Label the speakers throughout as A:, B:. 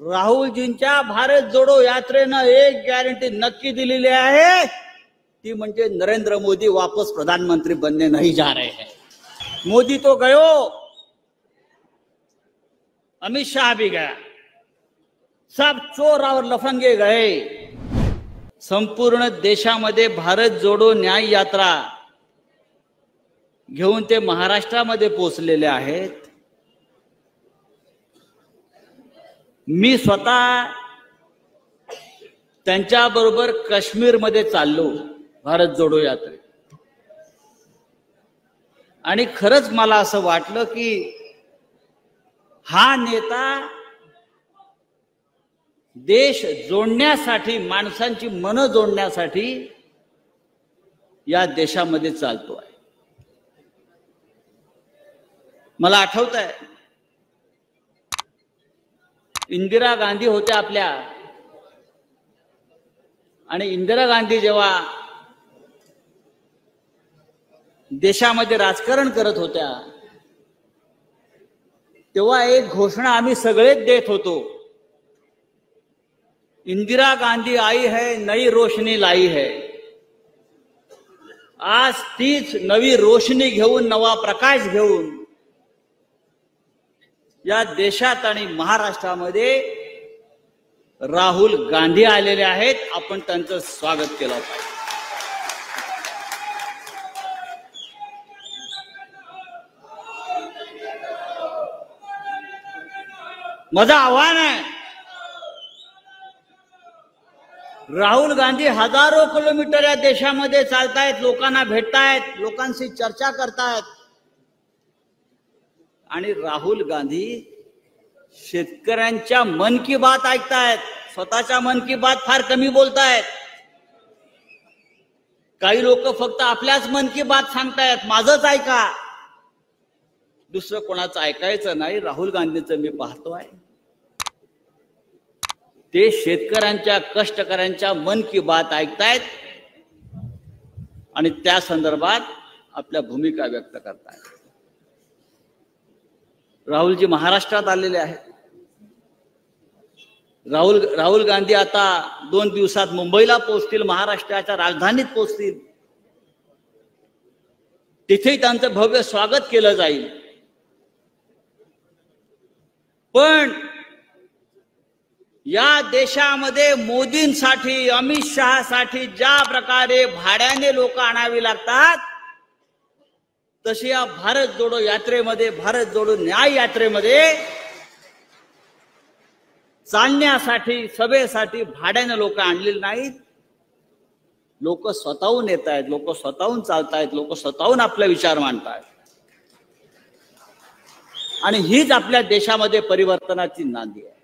A: राहुलजींच्या भारत जोडो यात्रेनं एक गॅरंटी नक्की दिलेली आहे, ती म्हणजे नरेंद्र मोदी वापस प्रधानमंत्री बनने नहीं जा रहे हैं। मोदी तो गयो, अमित शाह भी गया, सब चोर और लफंगे गए। संपूर्ण देशामध्ये भारत जोडो न्याय यात्रा घेऊन ते महाराष्ट्रामध्ये पोहोचलेले आहेत। मी स्वतः त्यांच्याबरोबर काश्मीरमध्ये चाललो भारत जोडो यात्रेत, आणि खरंच मला असं वाटलं की हा नेता देश जोडण्यासाठी, माणसांची मन जोडण्यासाठी या देशामध्ये चालतो आहे। मला आठवत आहे, इंदिरा गांधी होत्या आपल्या, आणि इंदिरा गांधी जेव्हा देशामध्ये राजकारण करत होत्या तेव्हा एक घोषणा आम्ही सगळेच देत होतो, इंदिरा गांधी आई है नई रोशनी लाई है। आज तीच नवी रोशनी घेऊन, नवा प्रकाश घेऊन या देशात आणि महाराष्ट्रामध्ये राहुल गांधी आलेले आहेत। आपण त्यांचं स्वागत केलं पाहिजे। माझं आव्हान आहे, राहुल गांधी हजारो किलोमीटर या देशामध्ये चालतायत, लोकांना भेटतायत, लोकांशी चर्चा करतायत, आणि राहुल गांधी शेतकऱ्यांच्या मन की बात ऐकतायत, स्वतःच्या मन की बात फार कमी बोलतायत। काही लोक फक्त आपल्याच मन की बात सांगतायत, माझंच ऐका, दुसरं कोणाचं ऐकायचं नाही। राहुल गांधींचं मी पाहतोय, ते शेतकऱ्यांच्या, कष्टकऱ्यांच्या मन की बात ऐकतायत आणि त्या संदर्भात आपल्या भूमिका व्यक्त करतायत। राहुलजी महाराष्ट्रात आलेले आहेत। राहुल गांधी आता 2 दिवसात मुंबईला पोहोचतील, महाराष्ट्राच्या राजधानीत पोहोचतील, तिथे त्यांचं भव्य स्वागत केलं जाईल। पण या देशामध्ये मोदींसाठी, अमित शहासाठी ज्या प्रकारे भाड्याने लोक आणावी लागतात, तशी या भारत जोडो यात्रेमध्ये, भारत जोडो न्याय यात्रेमध्ये चालण्यासाठी, सभेसाठी भाड्याने लोक आणलेली नाहीत। लोक स्वतःहून येत आहेत, लोक स्वतःहून चालतायत, लोक स्वतःहून आपले विचार मांडतायत, आणि हीच आपल्या देशामध्ये परिवर्तनाची नांदी आहे।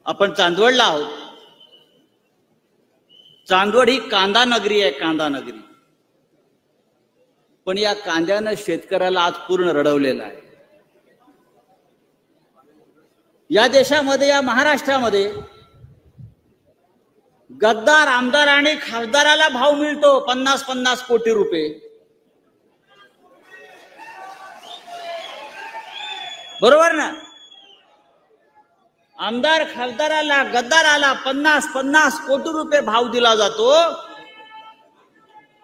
A: आपण चांदवडला आहोत। चांदवड ही कांदा नगरी आहे, कांदा नगरी, पण या कांद्यानं शेतकऱ्याला आज पूर्ण रडवलेलं आहे। या देशामध्ये, या महाराष्ट्रामध्ये गद्दार आमदार आणि खासदाराला भाव मिळतो 50-50 कोटी रुपये, बरोबर ना? आमदार खासदाराला, गद्दाराला 50-50 कोटी रुपये भाव दिला जातो,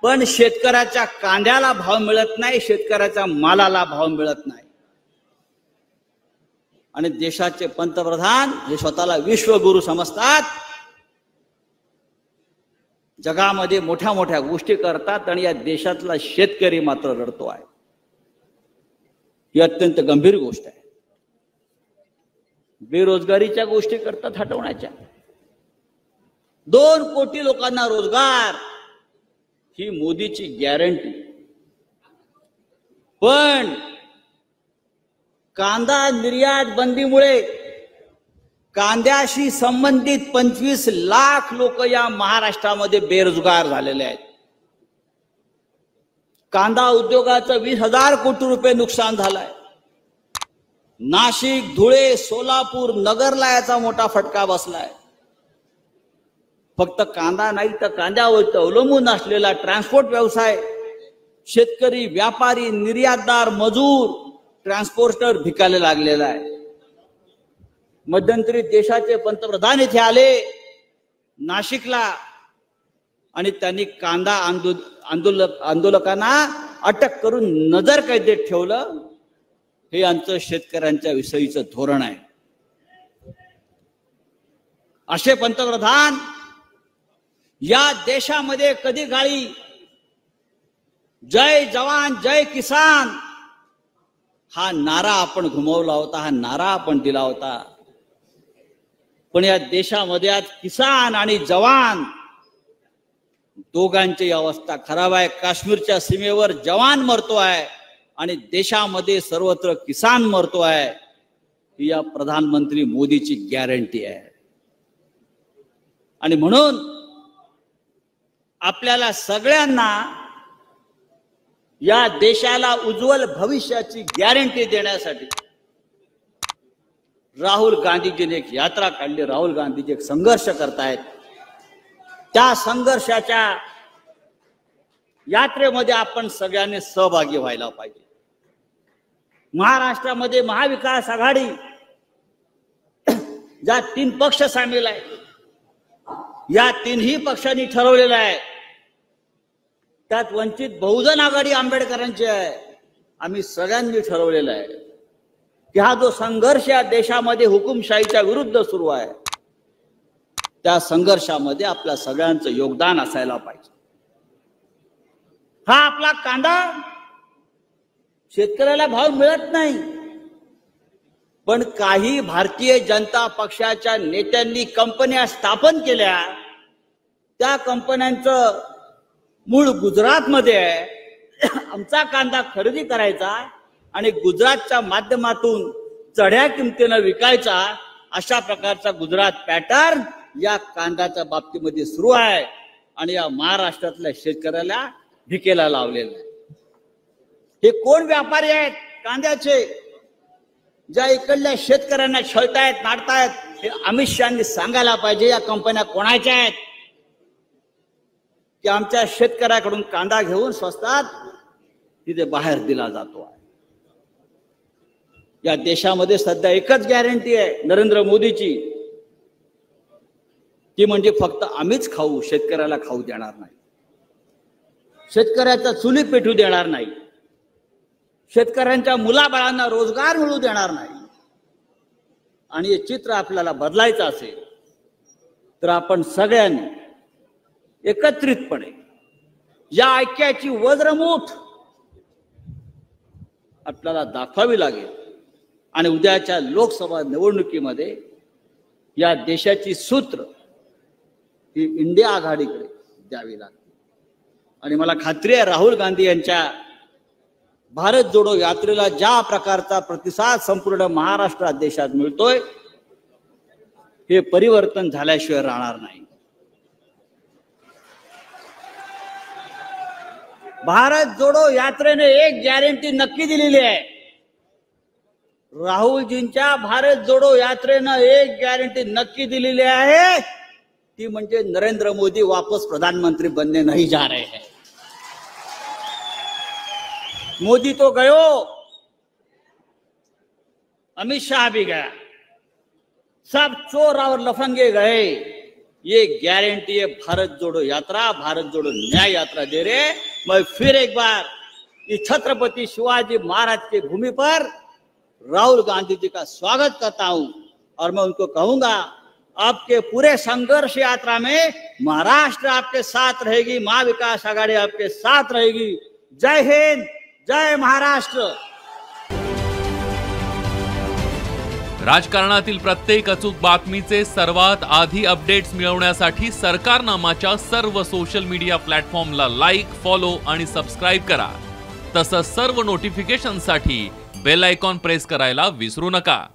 A: पण शेतकऱ्याच्या कांद्याला भाव मिळत नाही, शेतकऱ्याच्या मालाला भाव मिळत नाही। आणि देशाचे पंतप्रधान जे स्वतःला विश्वगुरु समजतात, जगामध्ये मोठ्या मोठ्या गोष्टी करतात, आणि या देशातला शेतकरी मात्र रडतो आहे। ही अत्यंत गंभीर गोष्ट आहे। बेरोजगारीच्या गोष्टी करतात हटवण्याच्या, 2 कोटी लोकांना रोजगार, ही मोदीची गॅरंटी। पण कांदा निर्यात बंदीमुळे कांद्याशी संबंधित 25 लाख लोक या महाराष्ट्रामध्ये बेरोजगार झालेले आहेत। कांदा उद्योगाचं 20,000 कोटी रुपये नुकसान झालंय। नाशिक, धुळे, सोलापूर, नगरला याचा मोठा फटका बसलाय। फक्त कांदा नाही तर कांद्यावर अवलंबून असलेला ट्रान्सपोर्ट व्यवसाय, शेतकरी, व्यापारी, निर्यातदार, मजूर, ट्रान्सपोर्टर भिकायला लागलेला आहे। मध्यंतरी देशाचे पंतप्रधान इथे आले नाशिकला आणि त्यांनी कांदा आंदोलकांना अटक करून नजर कैदेत ठेवलं। हे यांचं शेतकऱ्यांच्या विषयीचं धोरण आहे। असे पंतप्रधान या देशामध्ये कधी गाळी जय जवान जय किसान हा नारा आपण घुमवला होता, हा नारा आपण दिला होता। पण या देशामध्ये आज किसान आणि जवान दोघांची अवस्था खराब आहे। काश्मीरच्या सीमेवर जवान मरतो आहे आणि देशामध्ये सर्वत्र किसान मरतो आहे। ही या प्रधानमंत्री मोदीची गॅरंटी आहे। आणि म्हणून आपल्याला सगळ्यांना या देशाला उज्ज्वल भविष्याची गॅरंटी देण्यासाठी राहुल गांधीजीने एक यात्रा काढली। राहुल गांधीजी एक संघर्ष करतायत। त्या संघर्षाच्या यात्रेमध्ये आपण सगळ्यांनी सहभागी व्हायला पाहिजे। महाराष्ट्रामध्ये महाविकास आघाडी ज्या 3 पक्ष सामील आहेत, या 3ही पक्षांनी ठरवलेलं आहे, त्यात वंचित बहुजन आघाडी आंबेडकरांची आहे। आम्ही सगळ्यांनी ठरवलेलं आहे की हा जो संघर्ष या देशामध्ये हुकुमशाहीच्या विरुद्ध सुरू आहे, त्या संघर्षामध्ये आपल्या सगळ्यांचं योगदान असायला पाहिजे। हा आपला कांदा शेतकऱ्याला भाव मिळत नाही, पण काही भारतीय जनता पक्षाच्या नेत्यांनी कंपन्या स्थापन केल्या। त्या कंपन्यांचं मूळ गुजरातमध्ये आहे। आमचा कांदा खरेदी करायचा आणि गुजरातच्या माध्यमातून चढ्या किमतीनं विकायचा, अशा प्रकारचा गुजरात पॅटर्न या कांद्याच्या बाबतीमध्ये सुरू आहे आणि या महाराष्ट्रातल्या शेतकऱ्याला भिकेला लावलेलं आहे। हे कोण व्यापारी आहेत कांद्याचे, ज्या इकडल्या शेतकऱ्यांना छळतायत नाडतायत? हे अमित शहानी सांगायला पाहिजे या कंपन्या कोणाच्या आहेत की आमच्या शेतकऱ्याकडून कांदा घेऊन स्वस्तात तिथे बाहेर दिला जातो आहे। या देशामध्ये सध्या एकच गॅरंटी आहे नरेंद्र मोदीची, ती म्हणजे फक्त आम्हीच खाऊ, शेतकऱ्याला खाऊ देणार नाही, शेतकऱ्याचा चुली पेटू देणार नाही, शेतकऱ्यांच्या मुलाबाळांना रोजगार मिळू देणार नाही। आणि हे चित्र आपल्याला बदलायचं असेल तर आपण सगळ्यांनी एकत्रितपणे या ऐक्याची वज्रमूठ आपल्याला दाखवावी लागेल आणि उद्याच्या लोकसभा निवडणुकीमध्ये या देशाची सूत्र ही इंडिया आघाडीकडे द्यावी लागेल। आणि मला खात्री आहे राहुल गांधी यांच्या भारत जोडो यात्रेला ज्या प्रकारचा प्रतिसाद संपूर्ण महाराष्ट्रात देशात मिळतोय, हे परिवर्तन झाल्याशिवाय राहणार नाही। भारत जोडो यात्रेने एक गॅरंटी नक्की दिलेली आहे। राहुलजींच्या भारत जोडो यात्रेनं एक गॅरंटी नक्की दिलेली आहे, ती म्हणजे नरेंद्र मोदी वापस प्रधानमंत्री बनने नहीं जा रहे हैं। मोदी तो गयो, अमित शाह भी गया, सब चोर और लफंगे गए। ये गारंटी है भारत जोड़ो यात्रा, भारत जोड़ो न्याय यात्रा दे रहे। मैं फिर एक बार इस छत्रपति शिवाजी महाराज की भूमि पर राहुल गांधी जी का स्वागत करता हूं और मैं उनको कहूंगा आपके पूरे संघर्ष यात्रा में महाराष्ट्र आपके साथ रहेगी, महाविकास आघाड़ी आपके साथ रहेगी। जय हिंद, जय महाराष्ट्र।
B: राजकारणातील प्रत्येक अचूक बातमीचे सर्वात आधी अपडेट्स मिळवण्यासाठी सरकारनामाच्या सर्व सोशल मीडिया प्लॅटफॉर्मला लाईक, फॉलो आणि सबस्क्राइब करा। तसंच सर्व नोटिफिकेशनसाठी बेल आयकॉन प्रेस करायला विसरू नका।